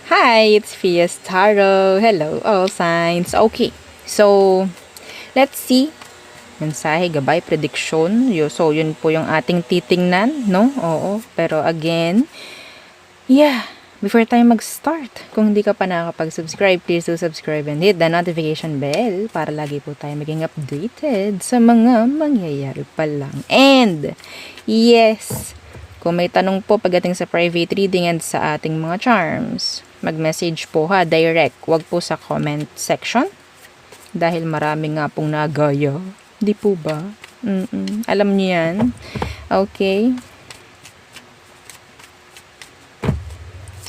Hi, it's Fias Taro. Hello, all signs. Okay, so let's see. Mensahe, gabay, prediction. So, yun po yung ating titingnan, no? Oo, pero again, yeah, before tayo mag-start, kung hindi ka pa nakakapag-subscribe, please do subscribe and hit the notification bell para lagi po tayo maging updated sa mga mangyayari pa lang. And, yes, kung may tanong po pagdating sa private reading and sa ating mga charms, mag-message po ha, direct. Wag po sa comment section. Dahil marami nga pong nagaya. Di po ba? Alam niyo yan. Okay.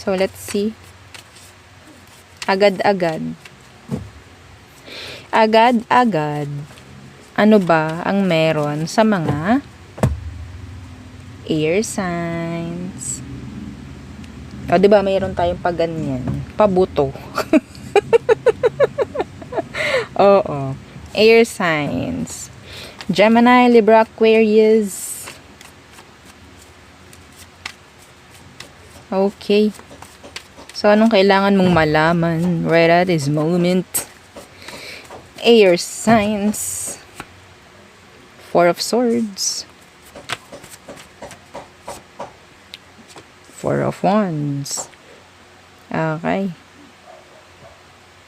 So, let's see. Agad-agad. Agad-agad. Ano ba ang meron sa mga air signs? O, diba, mayroon tayong paganyan. Pabuto. Oo. Air signs. Gemini, Libra, Aquarius. Okay. So, anong kailangan mong malaman right at this moment? Air signs. Four of Swords. Four of Wands. Okay.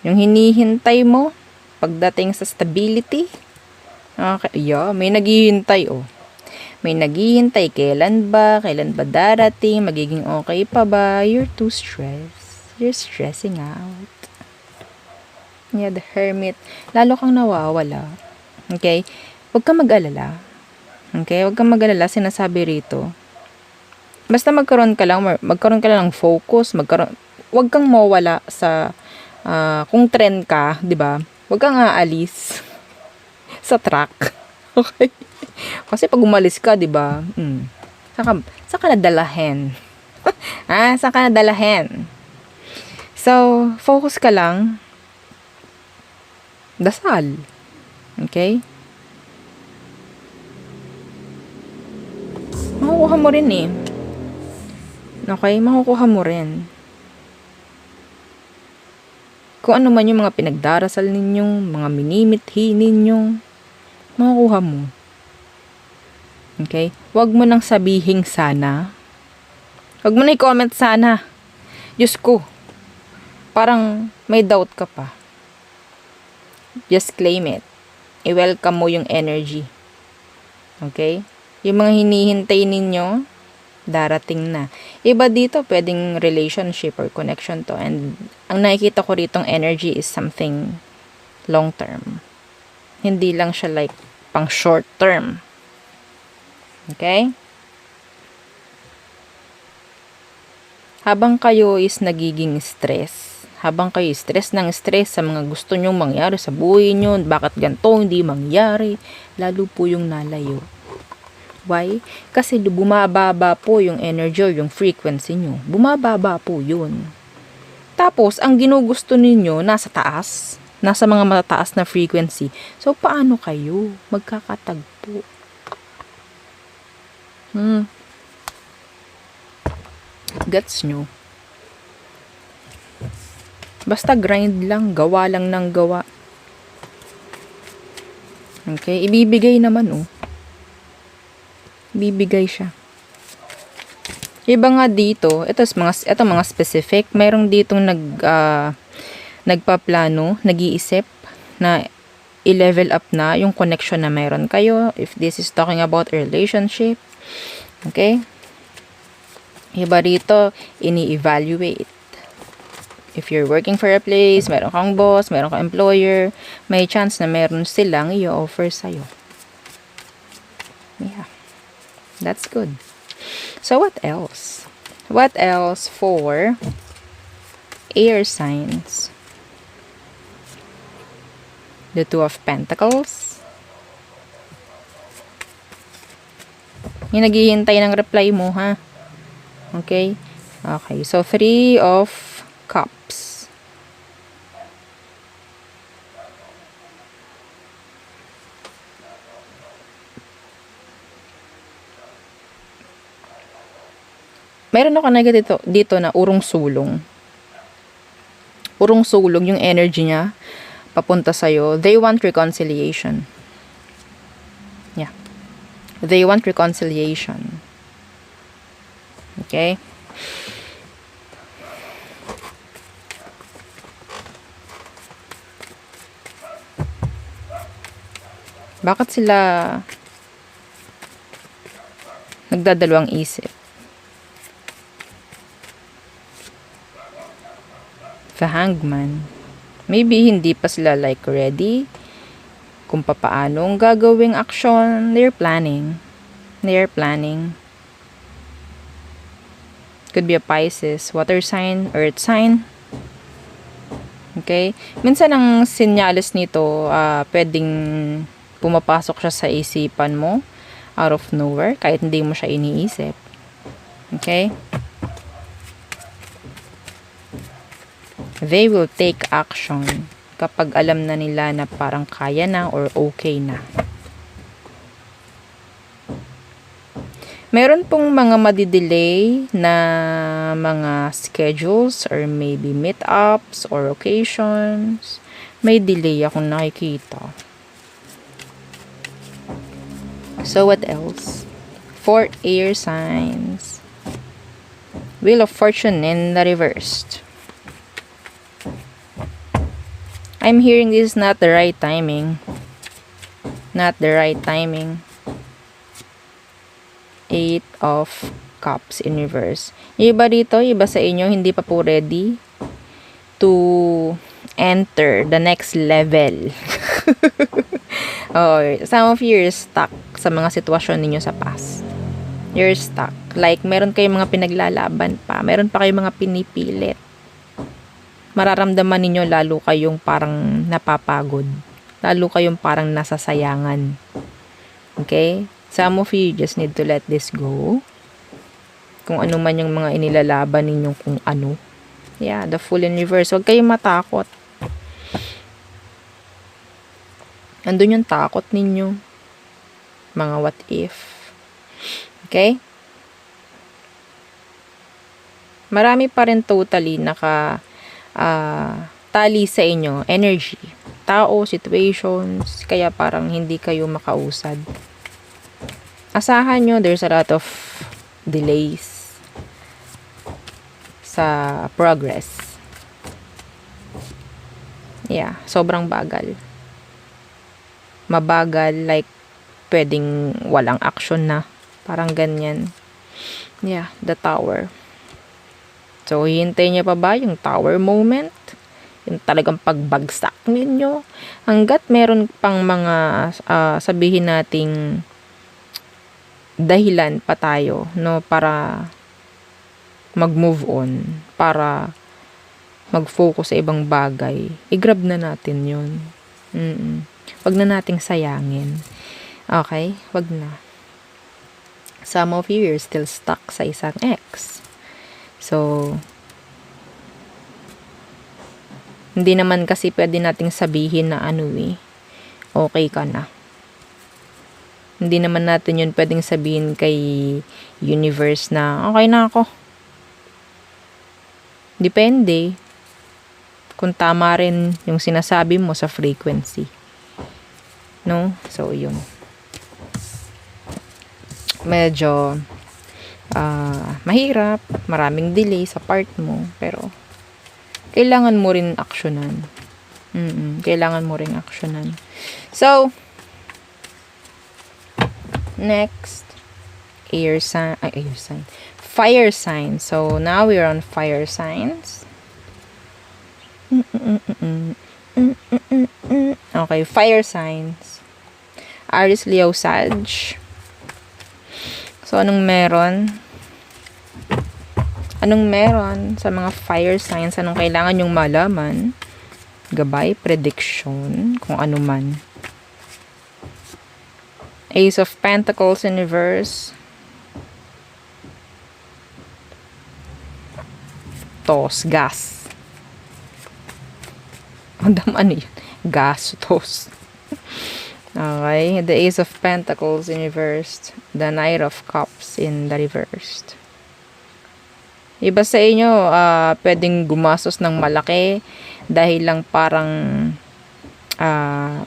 Yung hinihintay mo pagdating sa stability. Okay. Yeah, may naghihintay oh. May naghihintay. Kailan ba? Kailan ba darating? Magiging okay pa ba? You're too stressed. You're stressing out. Yeah, the Hermit. Lalo kang nawawala. Okay? Huwag kang mag-alala. Okay? Huwag kang mag-alala. Sinasabi rito. Basta magkaroon ka lang ng focus, wag kang mawala sa kung trend ka, 'di ba? Wag kang aalis sa track. Okay? Kasi pag umalis ka, 'di ba? Saka nadalahin. Saka nadalahin. So, focus ka lang. Dasal. Okay? Makukuha mo rin eh. Okay, makukuha mo rin. Kung ano man yung mga pinagdarasal ninyong, mga minimithi ninyong, makukuha mo. Okay? Huwag mo nang sabihing sana. Huwag mo na i-comment sana. Diyos ko. Parang may doubt ka pa. Just claim it. I-welcome mo yung energy. Okay? Yung mga hinihintay ninyo, darating na. Iba dito, pwedeng relationship or connection to. And ang nakikita ko ritong energy is something long term. Hindi lang siya like pang short term. Okay? Habang kayo is nagiging stress, habang kayo stress sa mga gusto nyong mangyari sa buhay nyo, bakit ganito hindi mangyari, lalo po yung nalayo. Why? Kasi bumababa po yung energy or yung frequency nyo. Bumababa po yun. Tapos, ang ginugusto ninyo nasa taas. Nasa mga matataas na frequency. So, paano kayo magkakatagpo? Gets nyo? Basta grind lang. Gawa lang ng gawa. Okay? Ibibigay naman bibigay siya. Iba nga dito, ito mga specific, mayroong ditong nagpaplano, nag-iisip na i-level up na yung connection na mayroon kayo, if this is talking about a relationship. Okay? Iba rito, ini-evaluate. If you're working for a place, mayroon kang boss, mayroon kang employer, may chance na mayroon silang i-offer sa'yo. Yeah. That's good. So, what else? What else for air signs? The Two of Pentacles. Yung naghihintay ng reply mo, ha? Okay? Okay. So, Three of Cups. Meron ako nakikita dito na urong sulong. Purong sulog yung energy niya papunta sa'yo. They want reconciliation. Yeah. They want reconciliation. Okay? Bakit sila nagdadalawang isip? The Hangman. Maybe hindi pa sila like ready kung papaanong gagawing action. They're planning. Could be a Pisces, water sign, earth sign. Okay? Minsan ang senyales nito, pwedeng pumapasok siya sa isipan mo out of nowhere kahit hindi mo siya iniisip. Okay? They will take action kapag alam na nila na parang kaya na or okay na. Meron pong mga madidelay na mga schedules or maybe meetups or occasions. May delay akong nakikita. So what else? 4 air signs. Wheel of Fortune in the reversed. I'm hearing this is not the right timing. Not the right timing. 8 of Cups in reverse. Yung iba dito, iba sa inyo, hindi pa po ready to enter the next level. Oh, some of you are stuck sa mga sitwasyon ninyo sa past. You're stuck. Like, meron kayong mga pinaglalaban pa. Meron pa kayong mga pinipilit. Mararamdaman ninyo lalo kayong parang napapagod. Lalo kayong parang nasasayangan. Okay? Some of you just need to let this go. Kung ano man yung mga inilalaban ninyo kung ano. Yeah, the Fool in reverse. Huwag kayong matakot. Andun yung takot ninyo. Mga what if. Okay? Marami pa rin totally tali sa inyo. Energy. Tao, situations. Kaya parang hindi kayo makausad. Asahan nyo, there's a lot of delays sa progress. Yeah, sobrang bagal. Mabagal, like, pwedeng walang action na. Parang ganyan. Yeah, the Tower. So, hihintay niya pa ba yung Tower moment? Yung talagang pagbagsak ninyo? Hanggat meron pang mga, sabihin nating, dahilan pa tayo, no, para mag-move on, para mag-focus sa ibang bagay, i-grab na natin yun. Wag na nating sayangin. Okay? Wag na. Some of you are still stuck sa isang ex. So, hindi naman kasi pwede nating sabihin na okay ka na. Hindi naman natin yun pwedeng sabihin kay universe na okay na ako. Depende kung tama rin yung sinasabi mo sa frequency. No? So, yun. Medyo mahirap, maraming delay sa part mo, pero kailangan mo rin aksyonan. Kailangan mo rin aksyonan. So, next, fire sign. So, now we're on fire signs. Okay, fire signs. Aries, Leo, Sag. So, anong meron? Anong meron sa mga fire signs? Anong kailangan yung malaman? Gabay, prediction, kung ano man. Ace of Pentacles in reverse. Toss, gas. Ano yun? Gas, toss. Okay, the Ace of Pentacles in reversed. The Knight of Cups in the reversed. Iba sa inyo, pwedeng gumastos ng malaki dahil lang parang ah,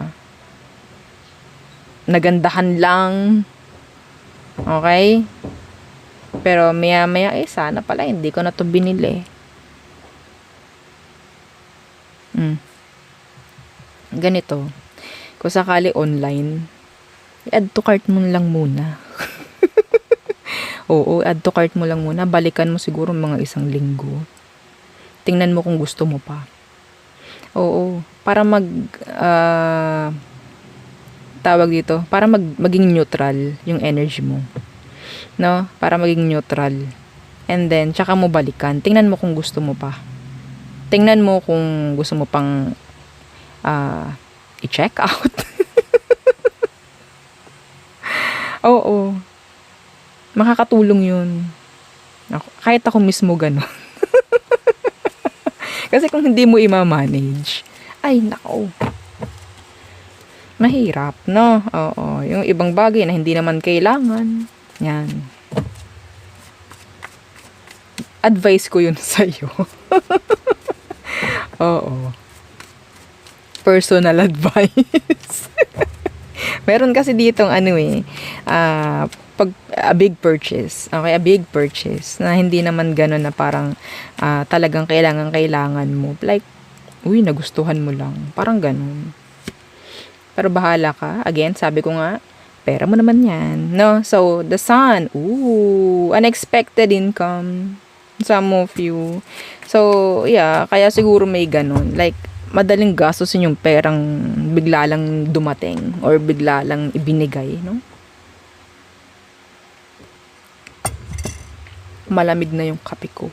nagandahan lang. Okay? Pero maya-maya, sana pala hindi ko na to binili. Ganito. Kung sakali online, i-add to cart mo lang muna. Oo, add to cart mo lang muna. Balikan mo siguro mga 1 linggo. Tingnan mo kung gusto mo pa. Oo, para tawag dito, para maging neutral yung energy mo. No? Para maging neutral. And then, tsaka mo balikan. Tingnan mo kung gusto mo pa. Tingnan mo kung gusto mo pang i-check out. Oo. Makakatulong yun. Kahit ako mismo gano'n. Kasi kung hindi mo i-manage, ay nako. Mahirap, no? Oo. Yung ibang bagay na hindi naman kailangan. Yan. Advice ko yun sa'yo. Oo. Personal advice. Meron kasi ditong a big purchase. Okay, a big purchase na hindi naman gano'n na parang talagang kailangan mo. Like, uy, nagustuhan mo lang. Parang gano'n. Pero bahala ka. Again, sabi ko nga, pera mo naman yan. No? So, the sun. Ooh, unexpected income. Some of you. So, yeah, kaya siguro may gano'n. Like, madaling gastusin yung perang bigla lang dumating or bigla lang ibinigay, no? Malamig na yung kape ko.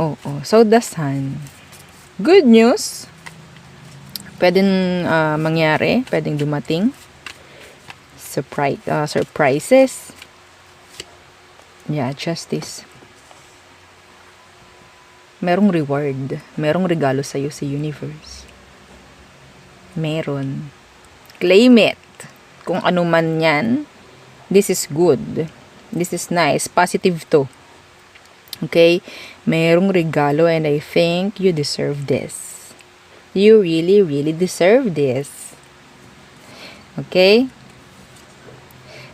Oo. So, the sun. Good news. Pwedeng mangyari. Pwedeng dumating. Surprises. Yeah, justice. Merong reward. Merong regalo sa'yo si universe. Meron. Claim it. Kung ano man yan, this is good. This is nice. Positive to. Okay? Merong regalo and I think you deserve this. You really, really deserve this. Okay?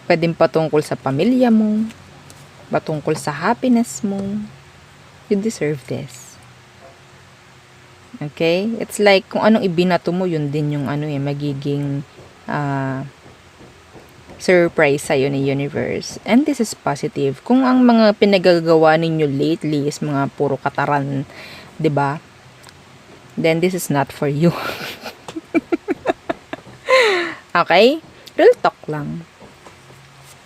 Pwedeng patungkol sa pamilya mo. Patungkol sa happiness mo. You deserve this. Okay? It's like, kung anong ibinato mo, yun din yung magiging surprise sa'yo ni universe. And this is positive. Kung ang mga pinagagawa ninyo lately is mga puro kataran, 'di ba? Then this is not for you. Okay? Real talk lang.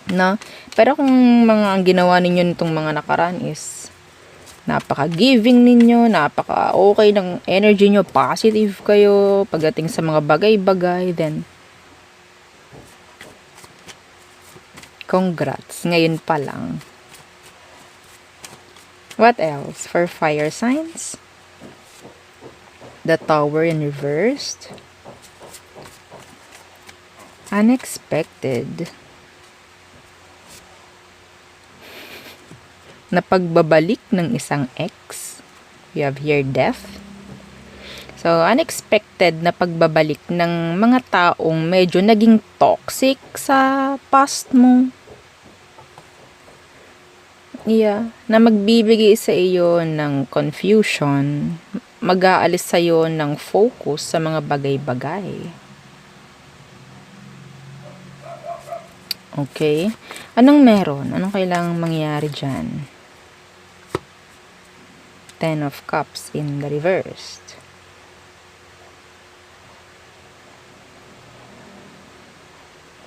No? Pero kung ang ginawa ninyo nitong mga nakaraan is napaka-giving ninyo, napaka-okay ng energy nyo, positive kayo pagdating sa mga bagay-bagay, then congrats, ngayon pa lang. What else? For fire signs? The Tower in reversed. Unexpected. Na pagbabalik ng isang ex. You have here death. So, unexpected na pagbabalik ng mga taong medyo naging toxic sa past mo. Yeah. Na magbibigay sa iyo ng confusion. Mag-aalis sa iyo ng focus sa mga bagay-bagay. Okay? Anong meron? Anong kailangang mangyari dyan? Ten of Cups in the reversed.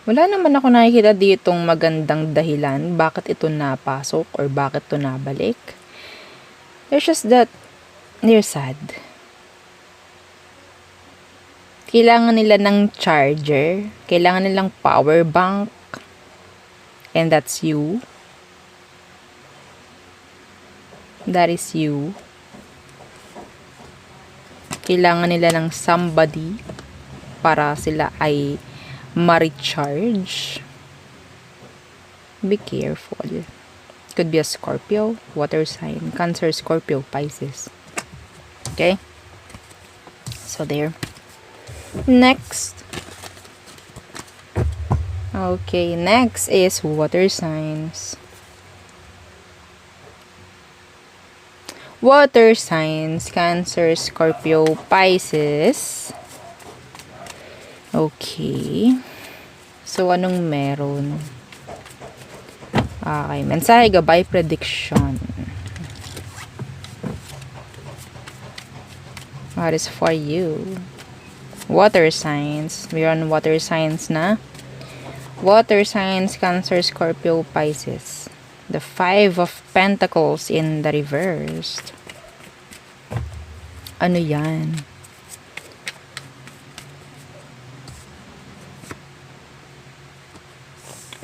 Wala naman ako nakikita ditong magandang dahilan bakit ito napasok or bakit ito nabalik. There's just that they're sad. Kailangan nila ng charger. Kailangan nilang power bank. And that's you. That is you. Kailangan nila ng somebody para sila ay ma-recharge. Be careful. Could be a Scorpio, water sign, Cancer, Scorpio, Pisces. Okay? So there. Next. Okay, next is water signs. Water signs, Cancer, Scorpio, Pisces. Okay. So, anong meron? Okay, mensahe gabay prediction. What is for you? Water signs. We're on water signs na. Water signs, Cancer, Scorpio, Pisces. The Five of Pentacles in the reversed. Ano yan?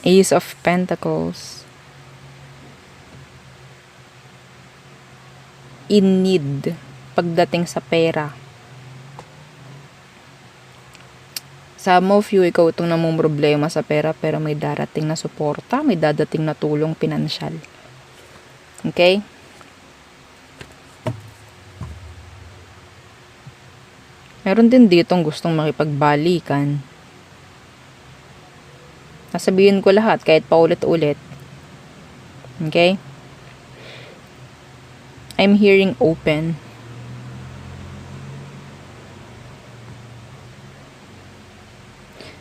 Ace of Pentacles. In need. Pagdating sa pera. Some of you, ikaw itong namong problema sa pera pero may darating na suporta, may dadating na tulong pinansyal. Okay? Meron din ditong gustong makipagbalikan. Nasabihin ko lahat kahit paulit-ulit. Okay? I'm hearing open.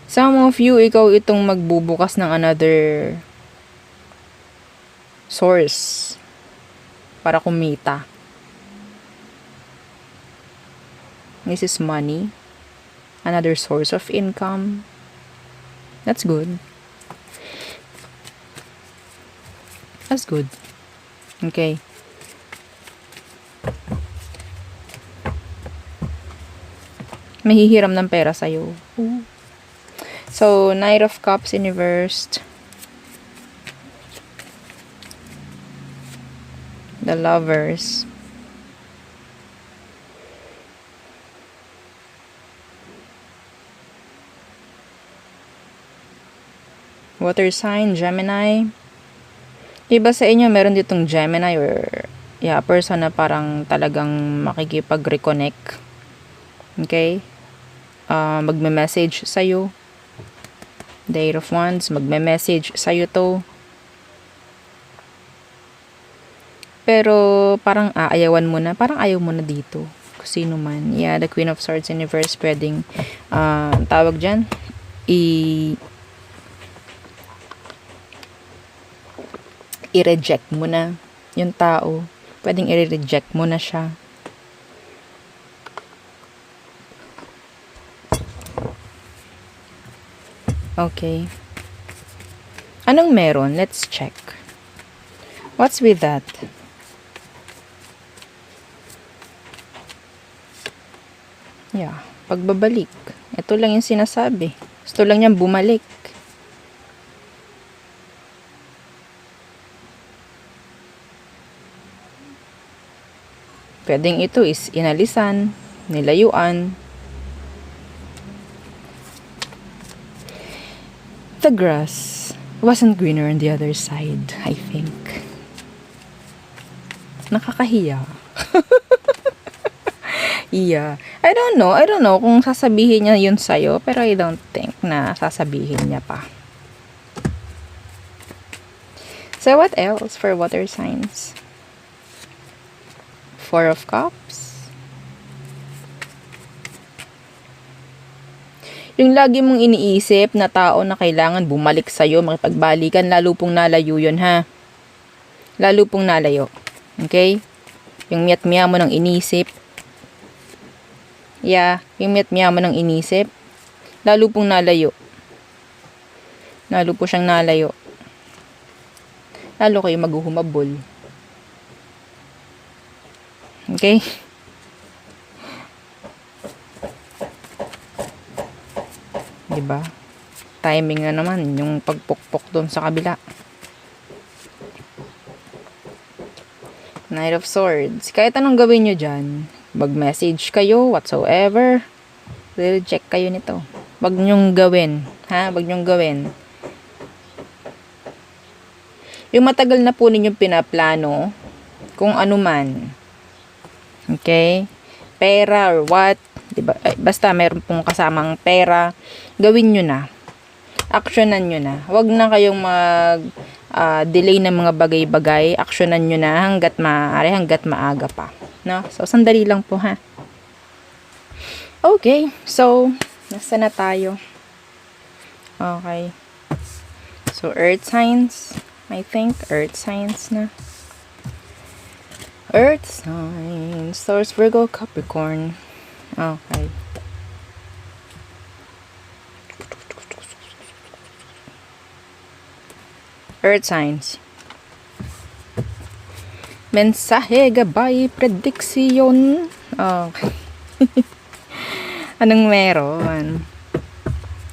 Some of you, ikaw itong magbubukas ng another source para kumita. This is money. Another source of income. That's good. That's good. Okay. Mahihiram ng pera sa'yo. Ooh. So, Knight of Cups in reversed. The Lovers. Water sign, Gemini. Iba sa inyo, meron ditong Gemini or person na parang talagang makikipag-reconnect. Okay? Magme-message sa'yo. The Eight of Wands, magme-message sa'yo to. Pero parang aayawan mo na. Parang ayaw mo na dito. Kung sino man. Yeah, the Queen of Swords in reverse pwedeng tawag dyan. I-reject mo na yung tao. Pwedeng i-reject mo na siya. Okay. Anong meron? Let's check. What's with that? Yeah. Pagbabalik. Ito lang yung sinasabi. Gusto lang niyang bumalik. Pwedeng ito is inalisan, nilayuan. The grass wasn't greener on the other side, I think. Nakakahiya. Yeah. I don't know kung sasabihin niya yun sa'yo, pero I don't think na sasabihin niya pa. So, what else for water signs? Four of Cups. Yung lagi mong iniisip na tao na kailangan bumalik sa'yo, makipagbalikan, lalo pong nalayo yun, ha? Lalo pong nalayo. Okay? Yung miyat-miya mo ng inisip. Yeah, yung miyat-miya mo ng inisip. Lalo pong nalayo. Lalo po siyang nalayo. Lalo kayo maghuhumabol. Okay? Diba? Timing na naman yung pagpukpok doon sa kabila. Knight of Swords. Kahit anong gawin nyo dyan, mag-message kayo, whatsoever, reject kayo nito. Wag nyong gawin. Ha? Wag nyong gawin. Yung matagal na po ninyong pinaplano, kung ano man. Okay? Pera or what, diba? Basta meron pong kasamang pera, gawin nyo na. Actionan nyo na. Huwag na kayong delay ng mga bagay-bagay. Actionan nyo na hanggat maaari, hanggat maaga pa. No? So, sandali lang po ha. Okay. So, nasa na tayo? Okay. So, earth signs. I think earth signs na. Earth signs. Taurus, Virgo, Capricorn. Okay. Earth signs. Mensahe, gabay, prediksyon. Okay. Anong meron?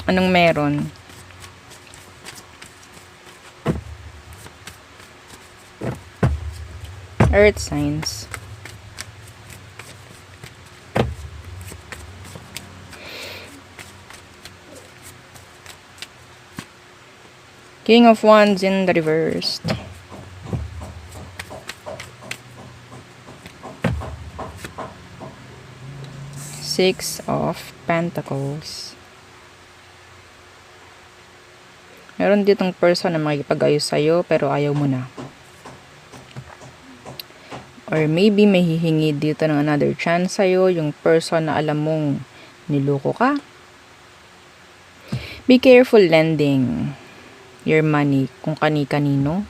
Anong meron? Earth signs. King of Wands in the reversed. Six of Pentacles. Meron ditong person na makikipag-ayos sa'yo pero ayaw mo na. Or maybe may hihingi dito ng another chance sa'yo, yung person na alam mong niloko ka. Be careful lending your money kung kani-kanino.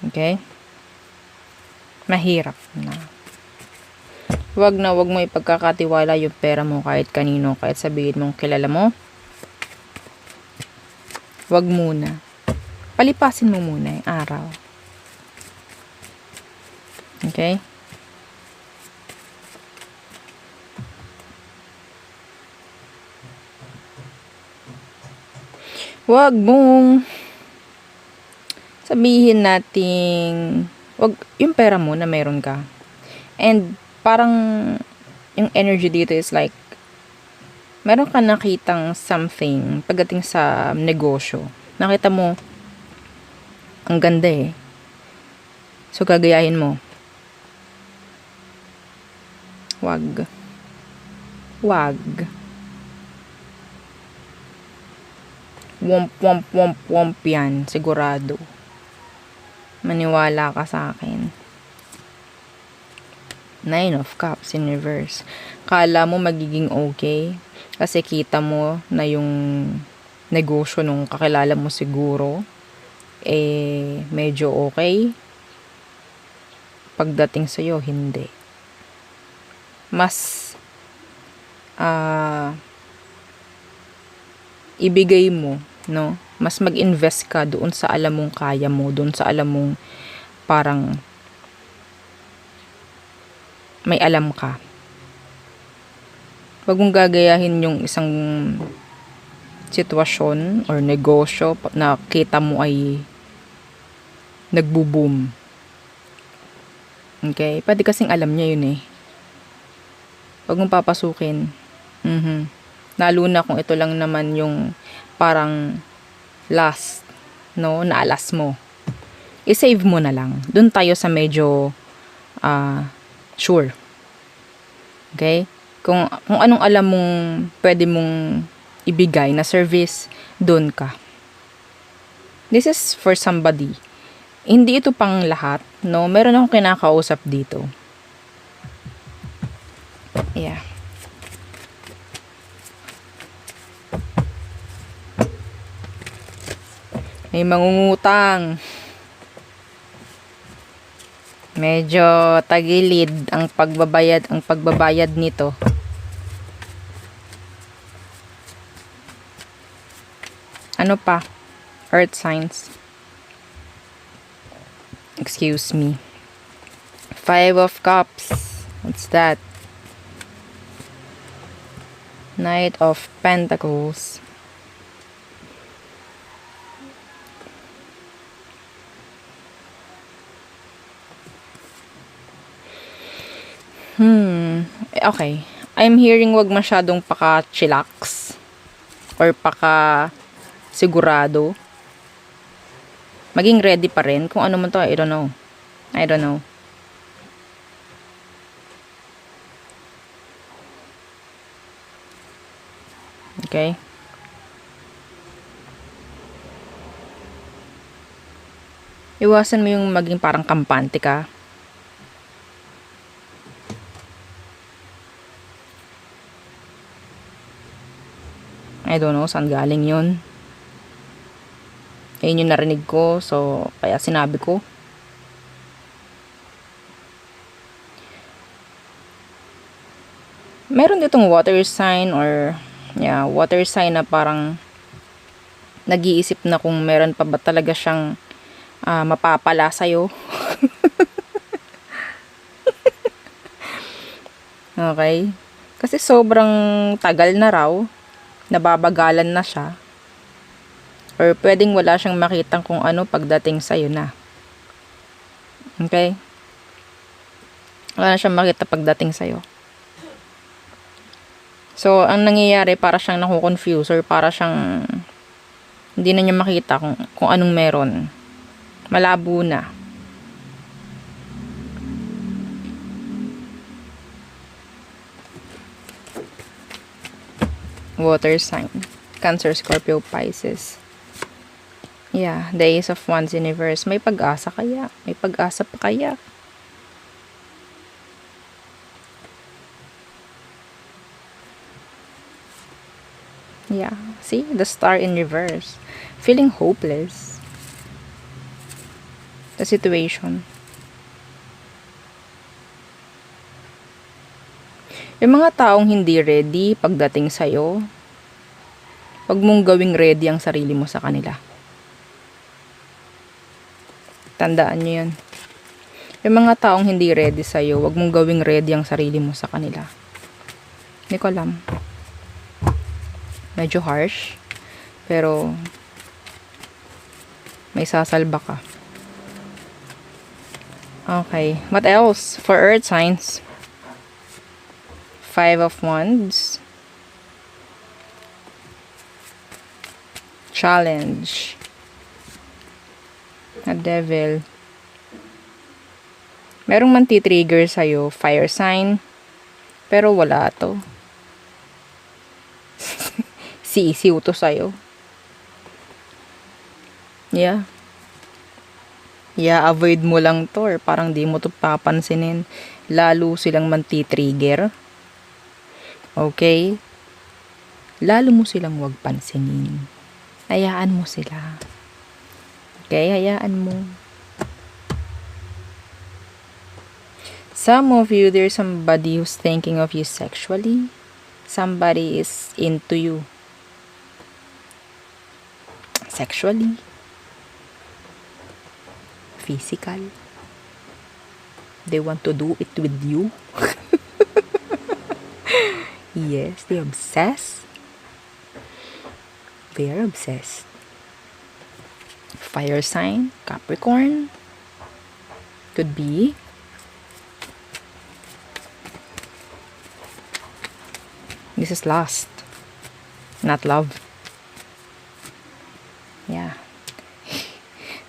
Okay? Mahirap na. Wag mo ipagkakatiwala yung pera mo kahit kanino, kahit sabihin mong kilala mo. Wag muna. Palipasin mo muna yung araw. Okay? Wag mong sabihin nating wag yung pera mo na meron ka. And parang yung energy dito is like meron ka nakitang something pagdating sa negosyo. Nakita mo ang ganda eh. So gagayahin mo. Wag. Womp yan. Sigurado. Maniwala ka sa akin. Nine of Cups in reverse. Kala mo magiging okay. Kasi kita mo na yung negosyo nung kakilala mo siguro. Medyo okay. Pagdating sa'yo, hindi. Mas ibigay mo, no? Mas mag-invest ka doon sa alam mong kaya mo, doon sa alam mong parang may alam ka. Wag mong gagayahin yung isang sitwasyon or negosyo na kita mo ay nagbo-boom. Okay? Pwede kasing alam niya yun eh. Wag mong papasukin. Lalo na kung ito lang naman yung parang last, no, naalas mo. I-save mo na lang. Doon tayo sa medyo sure. Okay? Kung anong alam mong pwede mong ibigay na service, doon ka. This is for somebody. Hindi ito pang lahat, no? Meron akong kinakausap dito. Yeah. May mangungutang. Medyo tagilid ang pagbabayad nito. Ano pa? Earth signs. Excuse me. Five of Cups. What's that? Knight of Pentacles. Okay. I'm hearing wag masyadong paka-chillax or paka-sigurado. maging ready pa rin. Kung ano man to, I don't know. I don't know. Okay? Iwasan mo yung maging parang kampante ka. I don't know, saan galing yun. Ayun yung narinig ko, so, kaya sinabi ko. Meron ditong water sign or, yeah, water sign na parang nag-iisip na kung meron pa ba talaga siyang mapapala sa'yo. Okay? Kasi sobrang tagal na raw, nababagalan na siya. Or pwedeng wala siyang makitang kung ano pagdating sa'yo na. Okay? Wala na siyang makita pagdating sa'yo. So, ang nangyayari, para siyang nakukonfuse or para siyang hindi na niya makita kung anong meron. Malabo na. Water sign. Cancer, Scorpio, Pisces. Yeah, the Ace of Wands universe. May pag-asa kaya? May pag-asa pa kaya? Yeah, see? The Star in reverse. Feeling hopeless. The situation. Yung mga taong hindi ready pagdating sa'yo, wag mong gawing ready ang sarili mo sa kanila. Tandaan nyo yun. Yung mga taong hindi ready sa'yo, wag mong gawing ready ang sarili mo sa kanila. Hindi ko alam. Medyo harsh. Pero, may sasalba ka. Okay. What else? For earth signs. 5 of Wands. Challenge. A Devil. Merong mantitrigger sa'yo. Fire sign. Pero wala to. Sisiw to sa'yo. Yeah. Yeah, avoid mo lang to or parang di mo to papansinin. Lalo silang mantitrigger. Okay? Lalo mo silang wag pansinin. Hayaan mo sila. Okay? Hayaan mo. Some of you, there's somebody who's thinking of you sexually. Somebody is into you. Sexually. Physical. They want to do it with you. Yes, they're obsessed. They're obsessed. Fire sign, Capricorn. Could be. This is lust, not love. Yeah.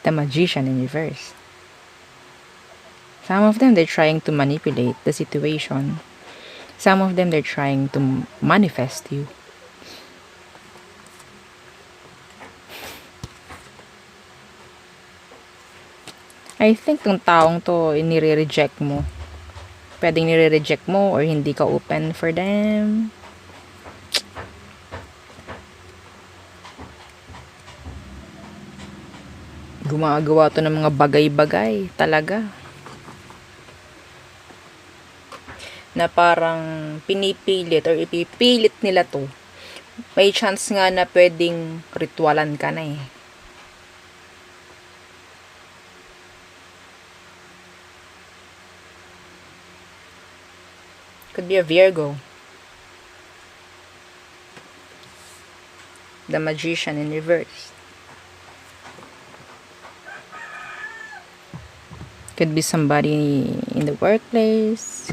The Magician in reverse. Some of them, they're trying to manipulate the situation. Some of them, they're trying to manifest you. I think tong taong to, nire-reject mo. Pwedeng nire-reject mo or hindi ka open for them. Gumagawa to ng mga bagay-bagay talaga. Na parang pinipilit or ipipilit nila to. May chance nga na pwedeng ritualan ka na eh. Could be a Virgo. The Magician in reverse. Could be somebody in the workplace.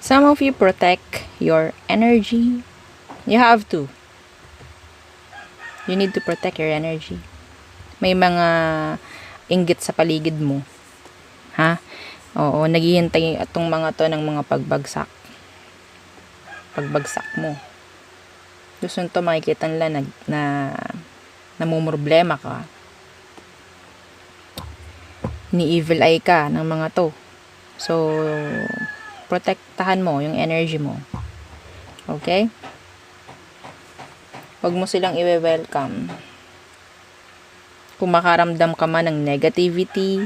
Some of you protect your energy. You have to. You need to protect your energy. May mga inggit sa paligid mo. Ha? Oo, naghihintay itong mga to ng mga pagbagsak. Pagbagsak mo. Gusto nito makikita nila na namumroblema ka. Ni-evil eye ka ng mga to. So, protektahan mo yung energy mo. Okay? Huwag mo silang i-welcome. Kung makaramdam ka man ng negativity,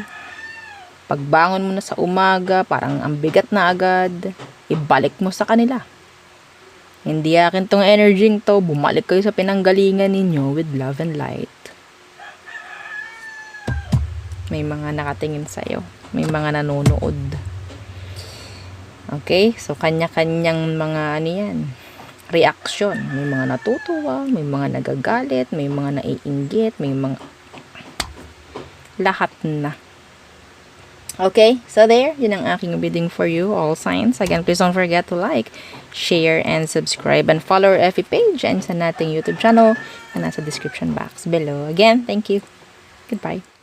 pagbangon mo na sa umaga, parang ang bigat na agad, ibalik mo sa kanila. Hindi akin tong energy to, bumalik kayo sa pinanggalingan ninyo with love and light. May mga nakatingin sa'yo. May mga nanonood. Okay? So, kanya-kanyang mga reaction. May mga natutuwa, may mga nagagalit, may mga naiinggit, may mga lahat na. Okay, so there, yun ang aking bidding for you, all signs. Again, please don't forget to like, share, and subscribe, and follow our FB page and sa nating YouTube channel na nasa description box below. Again, thank you. Goodbye.